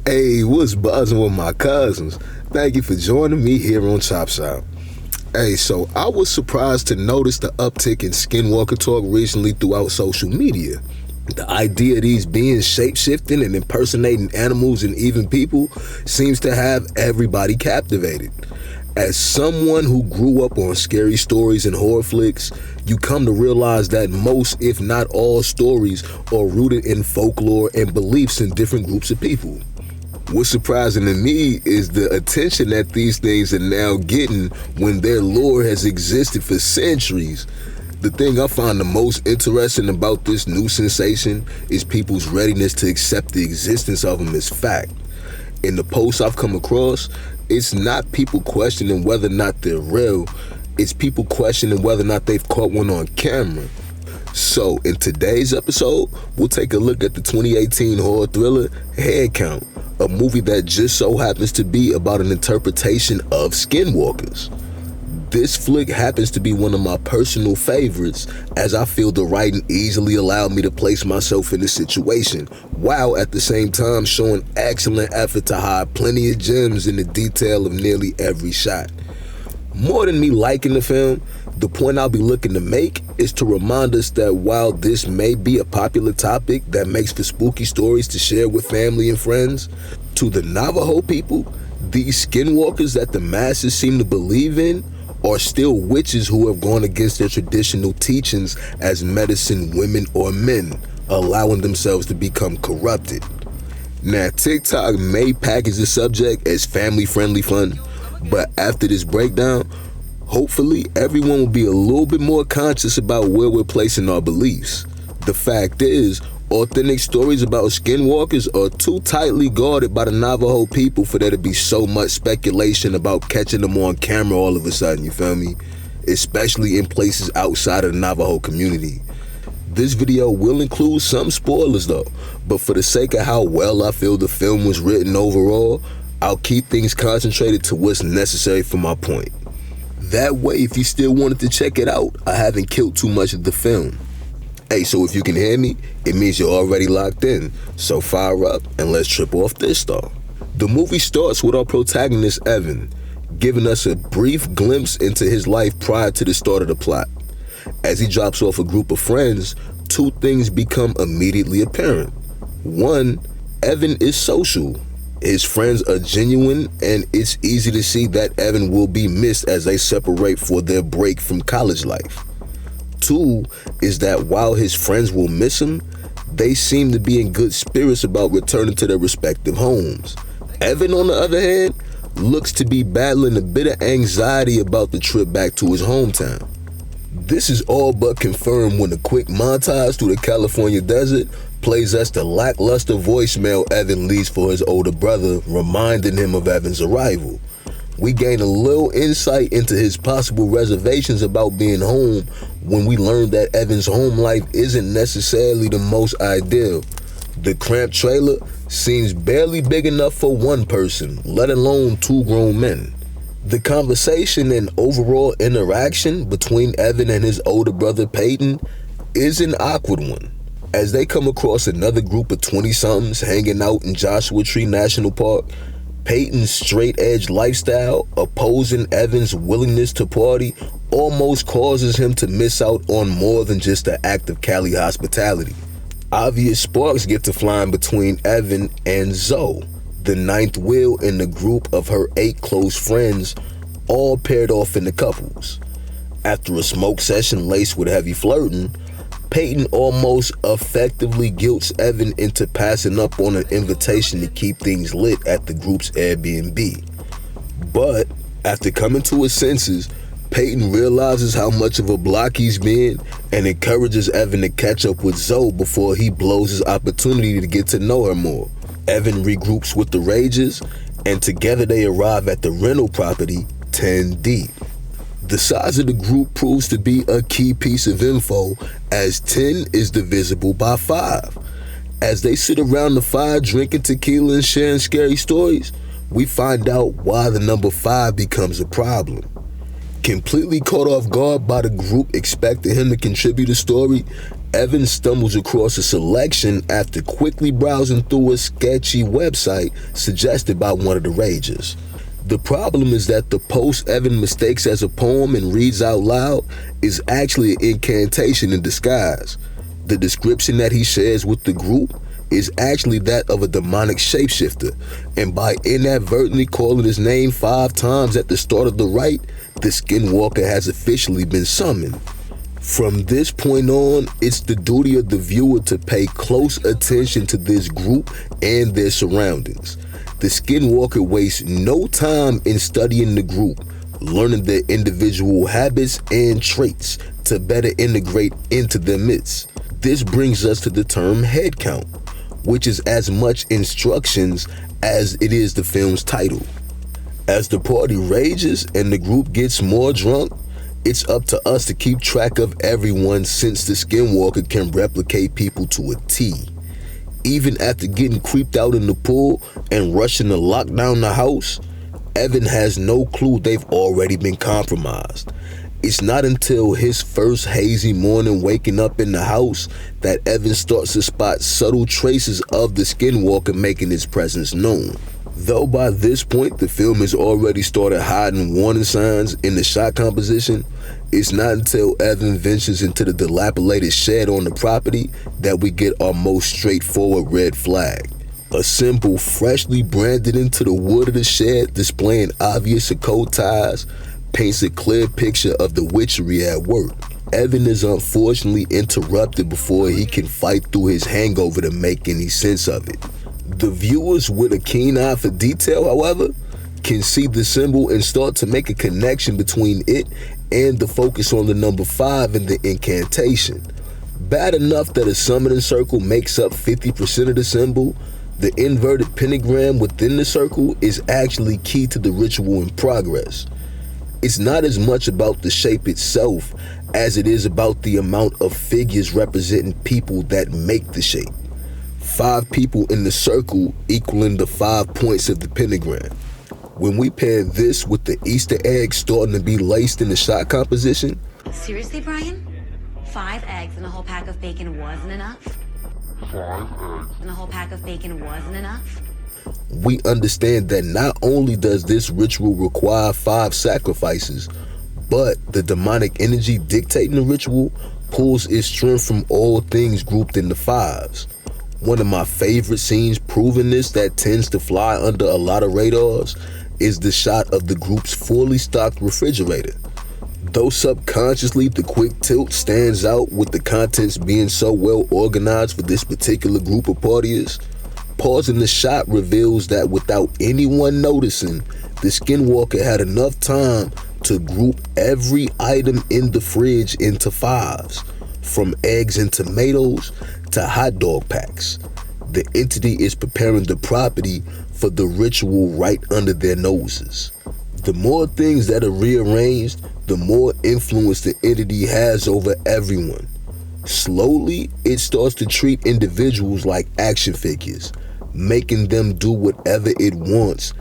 Hey, what's buzzing with my cousins? Thank you for joining me here on Chopp Shoppe. Hey, so I was surprised to notice the uptick in Skinwalker talk recently throughout social media. The idea of these beings shape-shifting and impersonating animals and even people seems to have everybody captivated. As someone who grew up on scary stories and horror flicks, you come to realize that most, if not all, stories are rooted in folklore and beliefs in different groups of people. What's surprising to me is the attention that these things are now getting when their lore has existed for centuries. The thing I find the most interesting about this new sensation is people's readiness to accept the existence of them as fact. In the posts I've come across, it's not people questioning whether or not they're real, it's people questioning whether or not they've caught one on camera. So in today's episode, we'll take a look at the 2018 horror thriller Head Count, a movie that just so happens to be about an interpretation of Skinwalkers. This flick happens to be one of my personal favorites, as I feel the writing easily allowed me to place myself in the situation, while at the same time showing excellent effort to hide plenty of gems in the detail of nearly every shot. More than me liking the film, the point I'll be looking to make is to remind us that while this may be a popular topic that makes for spooky stories to share with family and friends, to the Navajo people, these skinwalkers that the masses seem to believe in are still witches who have gone against their traditional teachings as medicine women or men, allowing themselves to become corrupted. Now, TikTok may package the subject as family-friendly fun, but after this breakdown, hopefully everyone will be a little bit more conscious about where we're placing our beliefs. The fact is, authentic stories about skinwalkers are too tightly guarded by the Navajo people for there to be so much speculation about catching them on camera all of a sudden, you feel me? Especially in places outside of the Navajo community. This video will include some spoilers though, but for the sake of how well I feel the film was written overall, I'll keep things concentrated to what's necessary for my point. That way, if you still wanted to check it out, I haven't killed too much of the film. Hey, so if you can hear me, it means you're already locked in. So fire up and let's trip off this star. The movie starts with our protagonist, Evan, giving us a brief glimpse into his life prior to the start of the plot. As he drops off a group of friends, two things become immediately apparent. One, Evan is social. His friends are genuine, and it's easy to see that Evan will be missed as they separate for their break from college life. Two is that while his friends will miss him, they seem to be in good spirits about returning to their respective homes. Evan, on the other hand, looks to be battling a bit of anxiety about the trip back to his hometown. This is all but confirmed when a quick montage through the California desert plays us the lackluster voicemail Evan leaves for his older brother, reminding him of Evan's arrival. We gain a little insight into his possible reservations about being home when we learn that Evan's home life isn't necessarily the most ideal. The cramped trailer seems barely big enough for one person, let alone two grown men. The conversation and overall interaction between Evan and his older brother Peyton is an awkward one. As they come across another group of 20-somethings hanging out in Joshua Tree National Park, Peyton's straight-edge lifestyle, opposing Evan's willingness to party, almost causes him to miss out on more than just the act of Cali hospitality. Obvious sparks get to flying between Evan and Zoe, the ninth wheel in the group of her 8 close friends, all paired off into couples. After a smoke session laced with heavy flirting, Peyton almost effectively guilts Evan into passing up on an invitation to keep things lit at the group's Airbnb. But after coming to his senses, Peyton realizes how much of a block he's been and encourages Evan to catch up with Zoe before he blows his opportunity to get to know her more. Evan regroups with the Rages, and together they arrive at the rental property 10 deep. The size of the group proves to be a key piece of info, as 10 is divisible by 5. As they sit around the fire drinking tequila and sharing scary stories, we find out why the number 5 becomes a problem. Completely caught off guard by the group expecting him to contribute a story, Evan stumbles across a selection after quickly browsing through a sketchy website suggested by one of the Ragers. The problem is that the post Evan mistakes as a poem and reads out loud is actually an incantation in disguise. The description that he shares with the group is actually that of a demonic shapeshifter, and by inadvertently calling his name 5 times at the start of the rite, the Skinwalker has officially been summoned. From this point on, it's the duty of the viewer to pay close attention to this group and their surroundings. The Skinwalker wastes no time in studying the group, learning their individual habits and traits to better integrate into their midst. This brings us to the term head count, which is as much instructions as it is the film's title. As the party rages and the group gets more drunk, it's up to us to keep track of everyone, since the Skinwalker can replicate people to a T. Even after getting creeped out in the pool and rushing to lock down the house, Evan has no clue they've already been compromised. It's not until his first hazy morning waking up in the house that Evan starts to spot subtle traces of the Skinwalker making his presence known. Though by this point the film has already started hiding warning signs in the shot composition, it's not until Evan ventures into the dilapidated shed on the property that we get our most straightforward red flag. A symbol freshly branded into the wood of the shed displaying obvious occult ties paints a clear picture of the witchery at work. Evan is unfortunately interrupted before he can fight through his hangover to make any sense of it. The viewers with a keen eye for detail, however, can see the symbol and start to make a connection between it and the focus on the number 5 in the incantation. Bad enough that a summoning circle makes up 50% of the symbol, the inverted pentagram within the circle is actually key to the ritual in progress. It's not as much about the shape itself as it is about the amount of figures representing people that make the shape. 5 people in the circle equaling the 5 points of the pentagram. When we pair this with the Easter egg starting to be laced in the shot composition. Seriously, Brian? 5 eggs and a whole pack of bacon wasn't enough? 5 eggs. And a whole pack of bacon wasn't enough? We understand that not only does this ritual require 5 sacrifices, but the demonic energy dictating the ritual pulls its strength from all things grouped into 5s. One of my favorite scenes proving this that tends to fly under a lot of radars is the shot of the group's fully stocked refrigerator. Though subconsciously the quick tilt stands out with the contents being so well organized for this particular group of partiers, pausing the shot reveals that without anyone noticing, the Skinwalker had enough time to group every item in the fridge into 5s, from eggs and tomatoes to hot dog packs. The entity is preparing the property for the ritual right under their noses. The more things that are rearranged, the more influence the entity has over everyone. Slowly, it starts to treat individuals like action figures, making them do whatever it wants,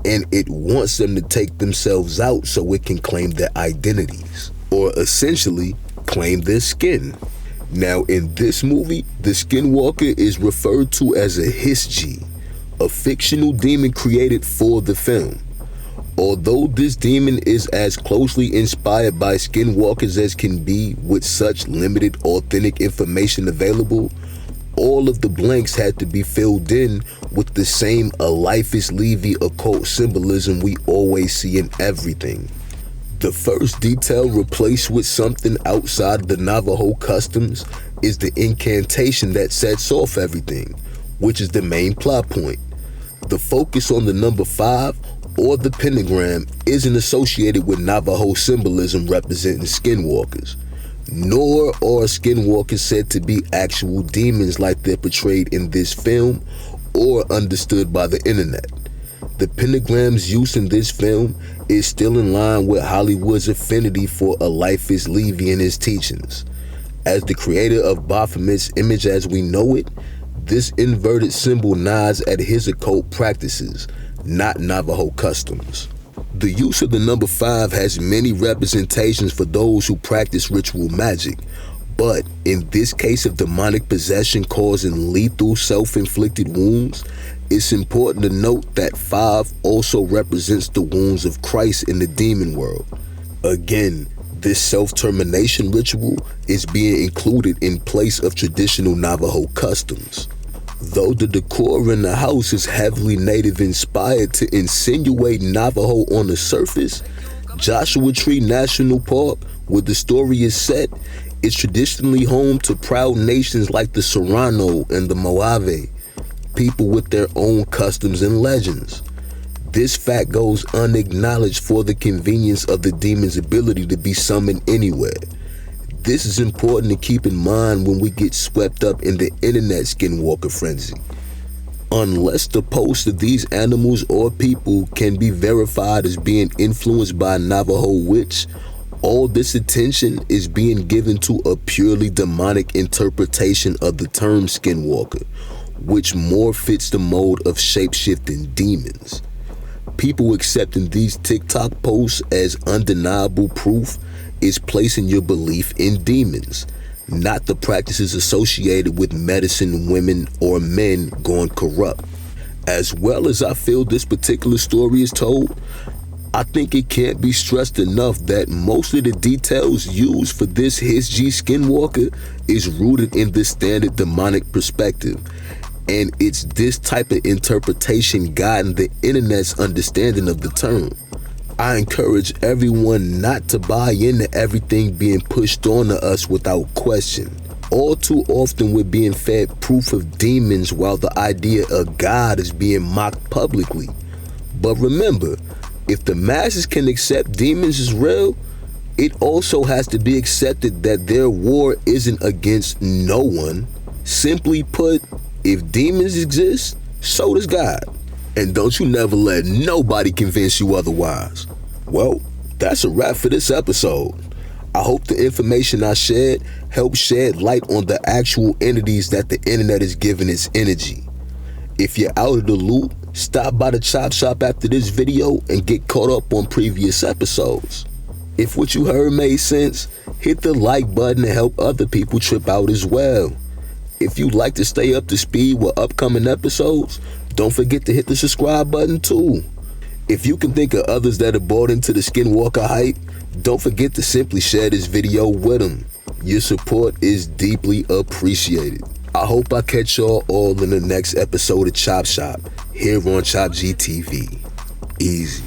and it wants them to take themselves out so it can claim their identities, or essentially claim their skin. Now in this movie, the Skinwalker is referred to as a His-G, a fictional demon created for the film. Although this demon is as closely inspired by Skinwalkers as can be with such limited authentic information available, all of the blanks had to be filled in with the same Eliphas Levi occult symbolism we always see in everything. The first detail replaced with something outside the Navajo customs is the incantation that sets off everything, which is the main plot point. The focus on the number 5 or the pentagram isn't associated with Navajo symbolism representing Skinwalkers, nor are Skinwalkers said to be actual demons like they're portrayed in this film or understood by the internet. The pentagram's use in this film is still in line with Hollywood's affinity for Eliphas Levi and his teachings. As the creator of Baphomet's image as we know it, this inverted symbol nods at his occult practices, not Navajo customs. The use of the number 5 has many representations for those who practice ritual magic, But in this case of demonic possession causing lethal self-inflicted wounds, it's important to note that 5 also represents the wounds of Christ in the demon world. Again, this self-termination ritual is being included in place of traditional Navajo customs. Though the decor in the house is heavily native inspired to insinuate Navajo on the surface, Joshua Tree National Park, where the story is set, is traditionally home to proud nations like the Serrano and the Mojave, people with their own customs and legends. This fact goes unacknowledged for the convenience of the demon's ability to be summoned anywhere. This is important to keep in mind when we get swept up in the internet skinwalker frenzy. Unless the posts of these animals or people can be verified as being influenced by a Navajo witch, all this attention is being given to a purely demonic interpretation of the term skinwalker, which more fits the mode of shape-shifting demons. People accepting these TikTok posts as undeniable proof is placing your belief in demons, not the practices associated with medicine, women, or men gone corrupt. As well as I feel this particular story is told, I think it can't be stressed enough that most of the details used for this HisG Skinwalker is rooted in the standard demonic perspective. And it's this type of interpretation guiding the internet's understanding of the term. I encourage everyone not to buy into everything being pushed onto us without question. All too often we're being fed proof of demons while the idea of God is being mocked publicly. But remember, if the masses can accept demons as real, it also has to be accepted that their war isn't against no one. Simply put, if demons exist, so does God. And don't you never let nobody convince you otherwise. Well, that's a wrap for this episode. I hope the information I shared helped shed light on the actual entities that the internet is giving its energy. If you're out of the loop, stop by the Chopp Shop after this video and get caught up on previous episodes. If what you heard made sense, hit the like button and help other people trip out as well. If you'd like to stay up to speed with upcoming episodes, don't forget to hit the subscribe button too. If you can think of others that are bought into the Skinwalker hype, don't forget to simply share this video with them. Your support is deeply appreciated. I hope I catch y'all all in the next episode of Chopp Shop here on Chopp GTV. Easy.